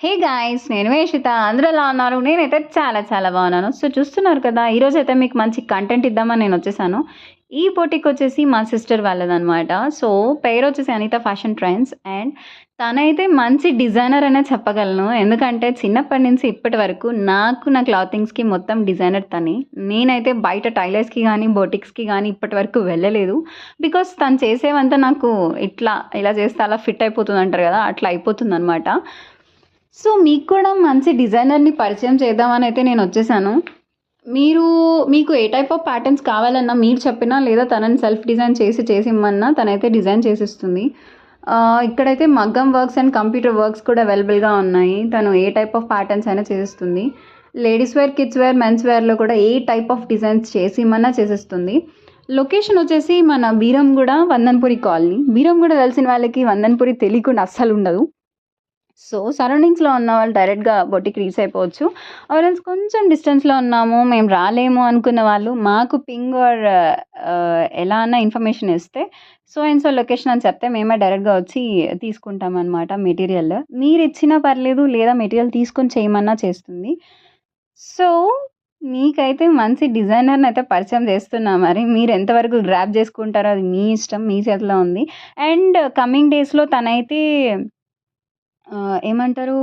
Hey guys! నేను వేషిత. అందరూ ఎలా ఉన్నారు? నేనైతే చాలా చాలా బాగున్నాను. సో, చూస్తున్నారు కదా! ఈరోజైతే మీకు మంచి కంటెంట్ ఇద్దామని నేనొచ్చేసాను. ఈ బొటిక్ వచ్చేసి మా సిస్టర్ వాళ్ళదనమాట. సో, పేరొచ్చేసి అనిత ఫ్యాషన్ ట్రెండ్స్ అండ్ తనైతే మంచి డిజైనర్ అనే చెప్పగలను. ఎందుకంటే చిన్నప్పటి నుంచి ఇప్పటి వరకు నా క్లాతింగ్స్‌కి మొత్తం డిజైనర్ తనే. నేనైతే బయట టైలర్స్‌కి గానీ, బొటిక్స్‌కి గానీ ఇప్పటి వరకు వెళ్ళలేదు. బికాజ్ తను చేసేవంతా నాకు ఇలా చేస్తే అలా ఫిట్ అయిపోతుందంటారు కదా! అట్లా అయిపోతుందనమాట. సో, మీకు కూడా మంచి డిజైనర్‌ని పరిచయం చేద్దామనైతే నేనొచ్చేసాను. మీరు మీకు ఏ టైప్ ఆఫ్ ప్యాటర్న్స్ కావాలన్నా మీరు చెప్పినా, లేదా తనని సెల్ఫ్ డిజైన్ చేసిమ్మన్నా తనైతే డిజైన్ చేసిస్తుంది. ఇక్కడైతే మగ్గం వర్క్స్ అండ్ కంప్యూటర్ వర్క్స్ కూడా అవైలబుల్‌గా ఉన్నాయి. తను ఏ టైప్ ఆఫ్ ప్యాటర్న్స్ అయినా చేసిస్తుంది. Ladies wear, kids wear, men's వేర్‌లో కూడా ఏ టైప్ ఆఫ్ డిజైన్స్ చేసిమ్మన్నా చేసిస్తుంది. లొకేషన్ వచ్చేసి మన బీరంగూడ వందన్‌పురి కాలనీ. బీరంగూడ తెలిసిన వాళ్ళకి వందన్‌పురి తెలియకుండా అస్సలుండదు. సో, సరౌండింగ్స్‌లో ఉన్న వాళ్ళు డైరెక్ట్‌గా బొటిక్ రీచ్ అయిపోవచ్చు. ఆర్ ఎల్స్ కొంచెం డిస్టెన్స్‌లో ఉన్నాము, మేము రాలేము అనుకున్న వాళ్ళు మాకు పింగ్ ఆర్ ఎలా అన్నా ఇన్ఫర్మేషన్ ఇస్తే సో అండ్ సో లొకేషన్ అని చెప్తే మేమే డైరెక్ట్‌గా వచ్చి తీసుకుంటామనమాట మెటీరియల్. మీరిచ్చినా పర్లేదు, లేదా మెటీరియల్ తీసుకొని చేయమన్నా చేస్తుంది. సో, మీకైతే మంచి డిజైనర్‌నయితే పరిచయం చేస్తున్నా మరి. మీరు ఎంతవరకు గ్రాబ్ చేసుకుంటారో అది మీ ఇష్టం, మీ చేతిలో ఉంది. అండ్ కమింగ్ డేస్‌లో తనైతే ఏమంటారు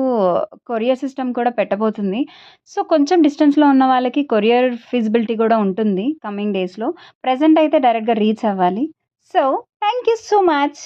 కొరియర్ సిస్టమ్ కూడా పెట్టబోతుంది. సో, కొంచెం డిస్టెన్స్‌లో ఉన్న వాళ్ళకి కొరియర్ ఫీజిబిలిటీ కూడా ఉంటుంది కమింగ్ డేస్‌లో. ప్రెజెంట్ అయితే డైరెక్ట్‌గా రీచ్ అవ్వాలి. So, thank you so much.